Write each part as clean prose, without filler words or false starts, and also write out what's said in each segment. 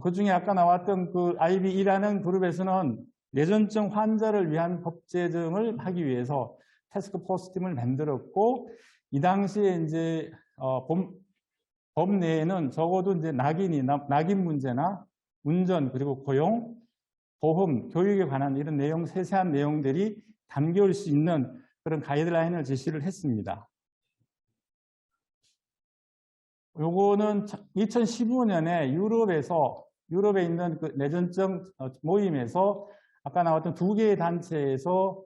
그중에 아까 나왔던 그 IBE라는 그룹에서는 뇌전증 환자를 위한 법 제정을 하기 위해서 태스크포스 팀을 만들었고, 이 당시에 이제 법 내에는 적어도 이제 낙인 문제나 운전 그리고 고용, 보험, 교육에 관한 이런 내용, 세세한 내용들이 담길 수 있는 그런 가이드라인을 제시를 했습니다. 요거는 2015년에 유럽에 있는 그 뇌전증 모임에서 아까 나왔던 2개의 단체에서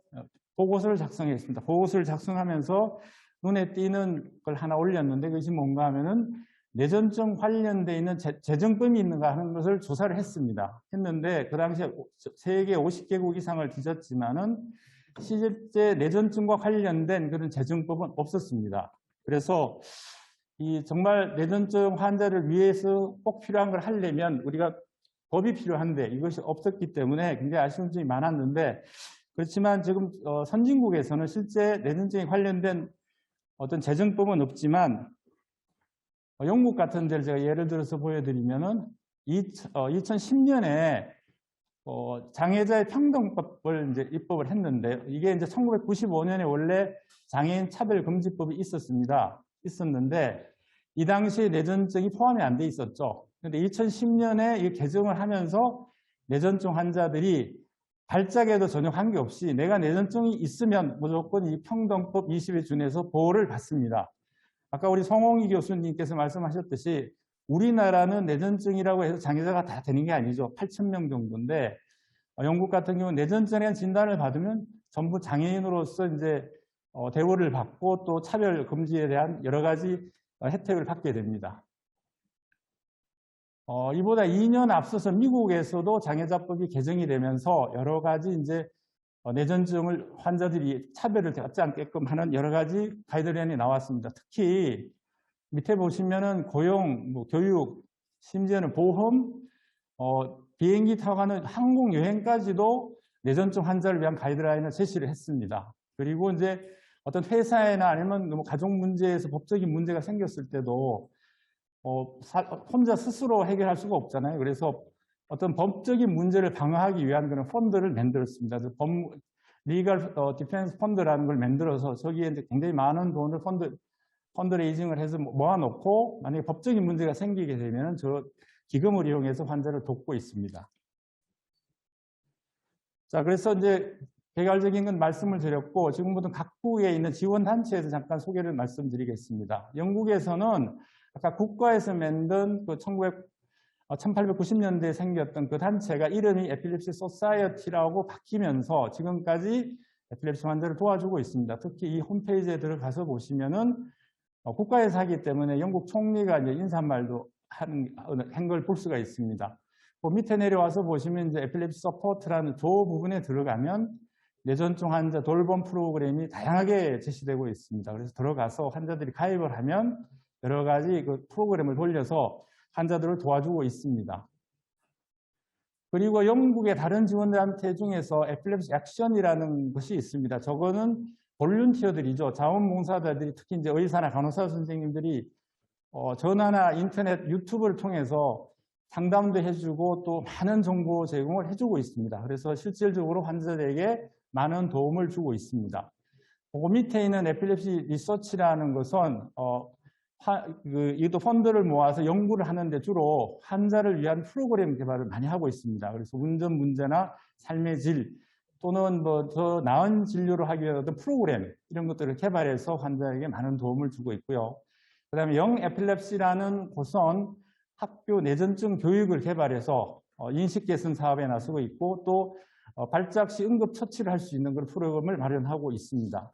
보고서를 작성했습니다. 보고서를 작성하면서 눈에 띄는 걸 하나 올렸는데 그것이 뭔가 하면은 뇌전증 관련돼 있는 재정법이 있는가 하는 것을 조사를 했는데 그 당시에 세계 50개국 이상을 뒤졌지만은 실제 뇌전증과 관련된 그런 재정법은 없었습니다. 그래서 정말 뇌전증 환자를 위해서 꼭 필요한 걸 하려면 우리가 법이 필요한데 이것이 없었기 때문에 굉장히 아쉬운 점이 많았는데, 그렇지만 지금 선진국에서는 실제 뇌전증에 관련된 어떤 재정법은 없지만 영국 같은 데를 제가 예를 들어서 보여드리면은 2010년에 장애자의 평등법을 이제 입법을 했는데, 이게 이제 1995년에 원래 장애인 차별금지법이 있었는데 이 당시에 뇌전증이 포함이 안 돼 있었죠. 그런데 2010년에 이 개정을 하면서 뇌전증 환자들이 발작에도 전혀 관계없이 내가 뇌전증이 있으면 무조건 이 평등법 20에 준해서 보호를 받습니다. 아까 우리 송홍희 교수님께서 말씀하셨듯이 우리나라는 뇌전증이라고 해서 장애자가 다 되는 게 아니죠. 8,000명 정도인데 영국 같은 경우는 뇌전증에 대한 진단을 받으면 전부 장애인으로서 이제 대우를 받고 또 차별 금지에 대한 여러 가지 혜택을 받게 됩니다. 이보다 2년 앞서서 미국에서도 장애자법이 개정이 되면서 여러 가지 이제 뇌전증을 환자들이 차별을 받지 않게끔 하는 여러 가지 가이드라인이 나왔습니다. 특히 밑에 보시면은 고용, 교육, 심지어는 보험, 비행기 타고 가는 항공 여행까지도 뇌전증 환자를 위한 가이드라인을 제시를 했습니다. 그리고 이제 어떤 회사나 아니면 가족 문제에서 법적인 문제가 생겼을 때도 혼자 스스로 해결할 수가 없잖아요. 그래서 어떤 법적인 문제를 방어하기 위한 그런 펀드를 만들었습니다. 리걸 디펜스 펀드라는 걸 만들어서 저기에 이제 굉장히 많은 돈을 펀드레이징을 해서 모아놓고 만약에 법적인 문제가 생기게 되면 저 기금을 이용해서 환자를 돕고 있습니다. 자, 그래서 이제 개괄적인 건 말씀을 드렸고 지금부터 각국에 있는 지원단체에서 잠깐 소개를 말씀드리겠습니다. 영국에서는 아까 국가에서 만든 그 1890년대에 생겼던 그 단체가 이름이 에필립시 소사이어티라고 바뀌면서 지금까지 에필립시 환자를 도와주고 있습니다. 특히 이 홈페이지에 들어가서 보시면은 국가에서 하기 때문에 영국 총리가 이제 인사말도 한 걸 볼 수가 있습니다. 그 밑에 내려와서 보시면 이제 에필립시 서포트라는 조 부분에 들어가면 뇌전증 환자 돌봄 프로그램이 다양하게 제시되고 있습니다. 그래서 들어가서 환자들이 가입을 하면 여러 가지 그 프로그램을 돌려서 환자들을 도와주고 있습니다. 그리고 영국의 다른 지원단체 중에서 에필lep시 액션이라는 것이 있습니다. 저거는 볼런티어들이죠. 자원봉사자들이 특히 이제 의사나 간호사 선생님들이 전화나 인터넷, 유튜브를 통해서 상담도 해주고 또 많은 정보 제공을 해주고 있습니다. 그래서 실질적으로 환자들에게 많은 도움을 주고 있습니다. 그 밑에 있는 에필lep시 리서치라는 것은 이것도 펀드를 모아서 연구를 하는데 주로 환자를 위한 프로그램 개발을 많이 하고 있습니다. 그래서 운전 문제나 삶의 질 또는 뭐 더 나은 진료를 하기 위한 어떤 프로그램 이런 것들을 개발해서 환자에게 많은 도움을 주고 있고요. 그다음에 영 에필lep시라는 곳은 학교 뇌전증 교육을 개발해서 인식 개선 사업에 나서고 있고 또 발작 시 응급 처치를 할 수 있는 그런 프로그램을 마련하고 있습니다.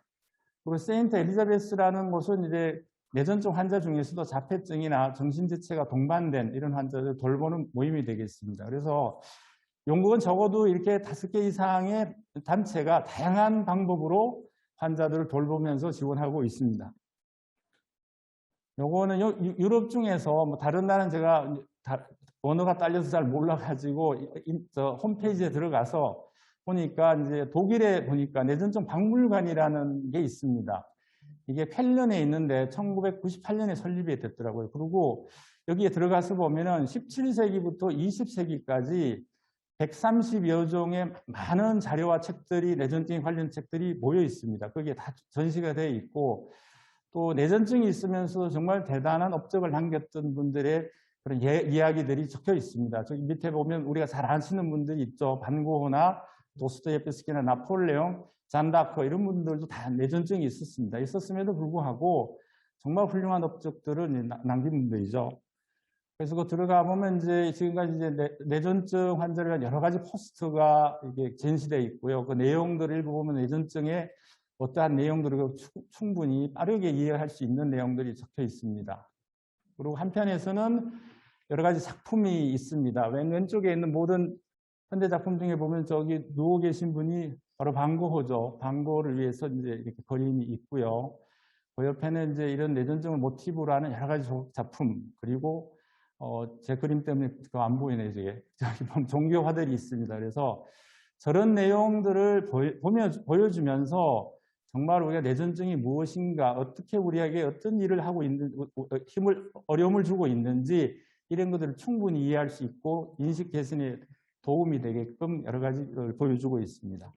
그리고 세인트 엘리자베스라는 곳은 이제 뇌전증 환자 중에서도 자폐증이나 정신지체가 동반된 이런 환자들 돌보는 모임이 되겠습니다. 그래서 영국은 적어도 이렇게 5개 이상의 단체가 다양한 방법으로 환자들을 돌보면서 지원하고 있습니다. 요거는 유럽 중에서 뭐 다른 나라는 제가 언어가 딸려서 잘 몰라가지고 홈페이지에 들어가서 보니까 이제 독일에 보니까 뇌전증 박물관이라는 게 있습니다. 이게 펠른에 있는데 1998년에 설립이 됐더라고요. 그리고 여기에 들어가서 보면은 17세기부터 20세기까지 130여 종의 많은 자료와 책들이, 내전증에 관련 책들이 모여 있습니다. 거기에 다 전시가 되어 있고, 또 내전증이 있으면서 정말 대단한 업적을 남겼던 분들의 그런 이야기들이 적혀 있습니다. 저기 밑에 보면 우리가 잘 아시는 분들이 있죠. 반고흐나 도스토옙스키나 나폴레옹, 잔다커 이런 분들도 다 내전증이 있었습니다. 있었음에도 불구하고 정말 훌륭한 업적들을 남긴 분들이죠. 그래서 그 들어가 보면 이제 지금까지 이제 내전증 환자를 위한 여러 가지 포스터가 이게 전시되어 있고요. 그 내용들을 읽어보면 내전증의 어떠한 내용들을 충분히 빠르게 이해할 수 있는 내용들이 적혀 있습니다. 그리고 한편에서는 여러 가지 작품이 있습니다. 왼쪽에 있는 모든 현대 작품 중에 보면 저기 누워 계신 분이 바로 반고흐죠. 반고흐를 위해서 이제 이렇게 그림이 있고요. 그 옆에는 이제 이런 내전증을 모티브로 하는 여러 가지 작품, 그리고 제 그림 때문에 안 보이네, 저게. 저기 보면 종교화들이 있습니다. 그래서 저런 내용들을 보여주면서 정말 우리가 내전증이 무엇인가, 어떻게 우리에게 어떤 일을 하고 있는, 어려움을 주고 있는지 이런 것들을 충분히 이해할 수 있고 인식 개선에 도움이 되게끔 여러 가지를 보여주고 있습니다.